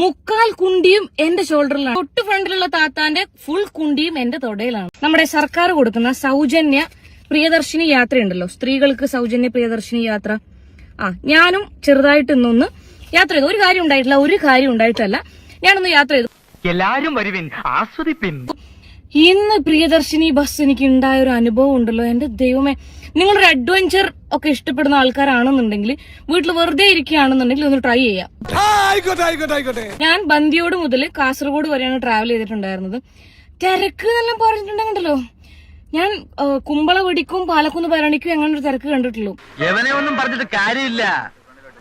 മുക്കാൽ കുണ്ടിയും എന്റെ ഷോൾഡറിലാണ്. തൊട്ട് ഫ്രണ്ടിലുള്ള താത്താന്റെ ഫുൾ കുണ്ടിയും എന്റെ തൊടയിലാണ്. നമ്മുടെ സർക്കാർ കൊടുക്കുന്ന സൗജന്യ പ്രിയദർശിനി യാത്രയുണ്ടല്ലോ, സ്ത്രീകൾക്ക് സൗജന്യ പ്രിയദർശിനി യാത്ര. ഞാനും ചെറുതായിട്ട് ഇന്നൊന്ന് യാത്ര ചെയ്തു. ഒരു കാര്യം ഉണ്ടായിട്ടല്ല, ഞാനൊന്ന് യാത്ര ചെയ്തു. എല്ലാരും വരുവിൻ, ആസ്വദിപ്പിൻ. ഇന്ന് പ്രിയദർശിനി ബസ് എനിക്ക് ഉണ്ടായ ഒരു അനുഭവം ഉണ്ടല്ലോ, എന്റെ ദൈവമേ. നിങ്ങളൊരു അഡ്വഞ്ചർ ഒക്കെ ഇഷ്ടപ്പെടുന്ന ആൾക്കാരാണെന്നുണ്ടെങ്കിൽ, വീട്ടിൽ വെറുതെ ഇരിക്കുകയാണെന്നുണ്ടെങ്കിൽ ഒന്ന് ട്രൈ ചെയ്യാം. ഞാൻ ബന്ദിയോട് മുതൽ കാസർഗോഡ് വരെയാണ് ട്രാവൽ ചെയ്തിട്ടുണ്ടായിരുന്നത്. തിരക്ക് എന്നെല്ലാം പറഞ്ഞിട്ടുണ്ടെങ്കിലോ, ഞാൻ കുമ്പള വെടിക്കും പാലക്കുന്ന് ഭരണിക്കും അങ്ങനെ ഒരു തിരക്ക് കണ്ടിട്ടുള്ളൂ. എവനെ ഒന്നും പറഞ്ഞിട്ട് കാര്യമില്ല.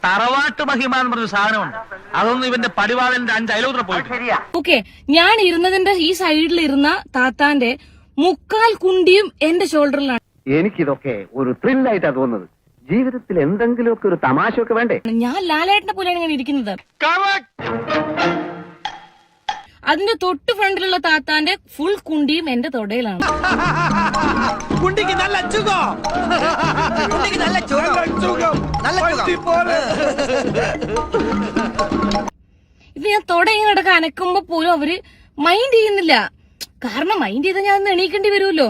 തറവാട്ട് മഹിമ എന്ന് പറഞ്ഞ സാധനമുണ്ട്, അതൊന്നും ഇവന്റെ പടിവാളന്റെ 5 അയലോത്ര പോയിട്ട്. ഓക്കെ, ഞാൻ ഇരുന്നതിന്റെ ഈ സൈഡിൽ ഇരുന്ന താത്താന്റെ മുക്കാൽ കുണ്ടിയും എന്റെ ഷോൾഡറിലാണ്. എനിക്കിതൊക്കെ ഒരു ത്രില്ലായിട്ടാ തോന്നുന്നത്. ജീവിതത്തിൽ എന്തെങ്കിലുമൊക്കെ ഒരു തമാശയൊക്കെ വേണ്ടേ? ഞാൻ ലാലേട്ടനെ പോലെയാണ് ഇങ്ങനെ ഇരിക്കുന്നത്. അതിന്റെ തൊട്ട് ഫ്രണ്ടിലുള്ള താത്താന്റെ ഫുൾ കുണ്ടിയും എന്റെ തൊടയിലാണ്. ഇത് ഞാൻ തൊട ഇങ്ങനെ ഇടക്ക് അനക്കുമ്പോ പോലും അവര് മൈൻഡ് ചെയ്യുന്നില്ല. കാരണം മൈൻഡ് ചെയ്താൽ ഞാൻ എണീക്കേണ്ടി വരുമല്ലോ,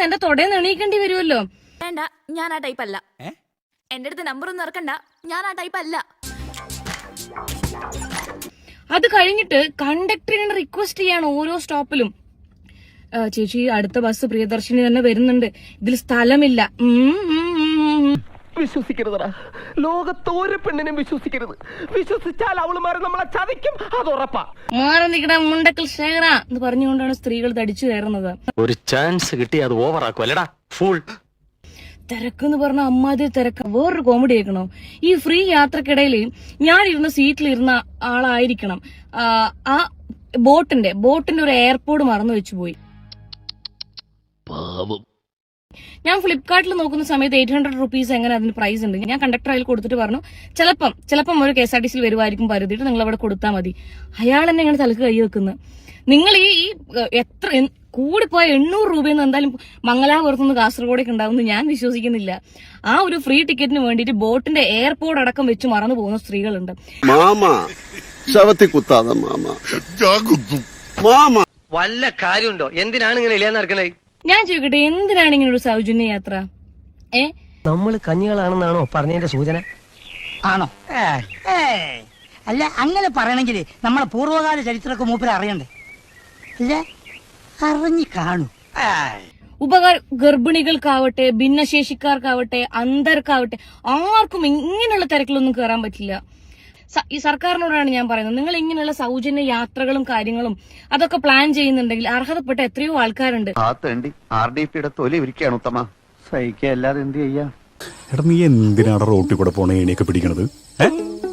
എന്റെ തൊടേന്ന് എണീക്കേണ്ടി വരുമല്ലോ. വേണ്ട, ഞാൻ ആ ടൈപ്പ് അല്ല. എന്റെ അടുത്ത് നമ്പർ ഒന്നും ഇറക്കണ്ട, ഞാൻ ആ ടൈപ്പ് അല്ല. അത് കഴിഞ്ഞിട്ട് കണ്ടക്ടറിനെ റിക്വസ്റ്റ് ചെയ്യാണ് ഓരോ സ്റ്റോപ്പിലും, ചേച്ചി അടുത്ത ബസ് പ്രിയദർശിനി തന്നെ വരുന്നുണ്ട്, ഇതിൽ സ്ഥലമില്ല. വിശ്വസിക്കരുതടാ, ലോകത്ത് ഒരു പെണ്ണിനും വിശ്വസിക്കരുത്. വിശ്വസിച്ചാൽ അവളുമാരെ നമ്മളെ ചതിക്കും, അത് ഉറപ്പാ. മാറി നിൽക്കണ മുണ്ടക്കൽ ശേഖര എന്ന് പറഞ്ഞുകൊണ്ടാണ് സ്ത്രീകൾ തടിച്ചു കയറുന്നത്. ഒരു ചാൻസ് കിട്ടി അത് ഓവറാക്കും അല്ലടാ ഫുൾ. തിരക്കെന്ന് പറഞ്ഞ അമ്മാതിരി തിരക്ക്. വേറൊരു കോമഡി ആക്കണോ, ഈ ഫ്രീ യാത്രക്കിടയിൽ ഞാൻ ഇരുന്ന സീറ്റിലിരുന്ന ആളായിരിക്കണം ആ ബോട്ടിന്റെ ഒരു എയർപോർട്ട് മറന്നു വെച്ചു പോയി. ഞാൻ ഫ്ലിപ്കാർട്ടിൽ നോക്കുന്ന സമയത്ത് 800 റുപ്പീസ് എങ്ങനെ അതിന് പ്രൈസ് ഉണ്ട്. ഞാൻ കണ്ടക്ടർ അതിൽ കൊടുത്തിട്ട് പറഞ്ഞു, ചിലപ്പം ഒരു KSRTC വരുമായിരിക്കും, പരുതിയിട്ട് നിങ്ങൾ അവിടെ കൊടുത്താൽ മതി. അയാൾ എന്നെ ഇങ്ങനെ തലക്ക് കൈ വെക്കുന്നത്. നിങ്ങൾ ഈ എത്ര കൂടിപ്പോയ 800 രൂപയൊന്നും എന്തായാലും മംഗലാപുരത്തുനിന്ന് കാസർഗോഡേക്ക് ഉണ്ടാവുമെന്ന് ഞാൻ വിശ്വസിക്കുന്നില്ല. ആ ഒരു ഫ്രീ ടിക്കറ്റിന് വേണ്ടിയിട്ട് ബോട്ടിന്റെ എയർപോർട്ട് അടക്കം വെച്ച് മറന്നു പോകുന്ന സ്ത്രീകളുണ്ട്. വല്ല കാര്യമുണ്ടോ? എന്തിനാണ് ഇങ്ങനെ ഇല്ലാന്ന് നടക്കണേ? ഞാൻ ചോദിക്കട്ടെ, എന്തിനാണ് ഇങ്ങനെ ഒരു സൗജന്യ യാത്ര? നമ്മള് കഞ്ഞികളാണെന്നാണോ പറഞ്ഞതിന്റെ സൂചന? ആണോ? അല്ല, അങ്ങനെ പറയണമെങ്കിൽ നമ്മളെ പൂർവ്വകാല ചരിത്രമൊക്കെ മൂപ്പര് അറിയണ്ടേ? അല്ല, അറിഞ്ഞു കാണൂ. ഗർഭിണികൾക്കാവട്ടെ, ഭിന്നശേഷിക്കാർക്കാവട്ടെ, അന്ധർക്കാവട്ടെ, ആർക്കും ഇങ്ങനെയുള്ള തിരക്കിലൊന്നും കയറാൻ പറ്റില്ല. ഈ സർക്കാരിനോടാണ് ഞാൻ പറയുന്നത്, നിങ്ങൾ ഇങ്ങനെയുള്ള സൗജന്യ യാത്രകളും കാര്യങ്ങളും അതൊക്കെ പ്ലാൻ ചെയ്യുന്നുണ്ടെങ്കിൽ അർഹതപ്പെട്ട എത്രയോ ആൾക്കാരുണ്ട്. തൊലി ഇരിക്കുകയാണ് ഉത്തമ, സഹിക്കല്ലാതെ എന്ത് ചെയ്യാ? എടാ, നീ എന്തിനാണ് റോട്ടിൽ കൂടെ പോണ ഏണിയൊക്കെ പിടിക്കണത്?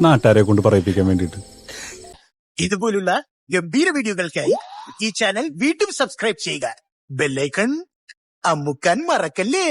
നാട്ടുകാരെ കൊണ്ട് പറയിപ്പിക്കാൻ വേണ്ടിട്ട്. ഇതുപോലുള്ള ഗംഭീര വീഡിയോകൾക്കായി ഈ ചാനൽ വീണ്ടും സബ്സ്ക്രൈബ് ചെയ്യുക. ബെല്ലൈക്കൺ അമുക്കാൻ മറക്കല്ലേ.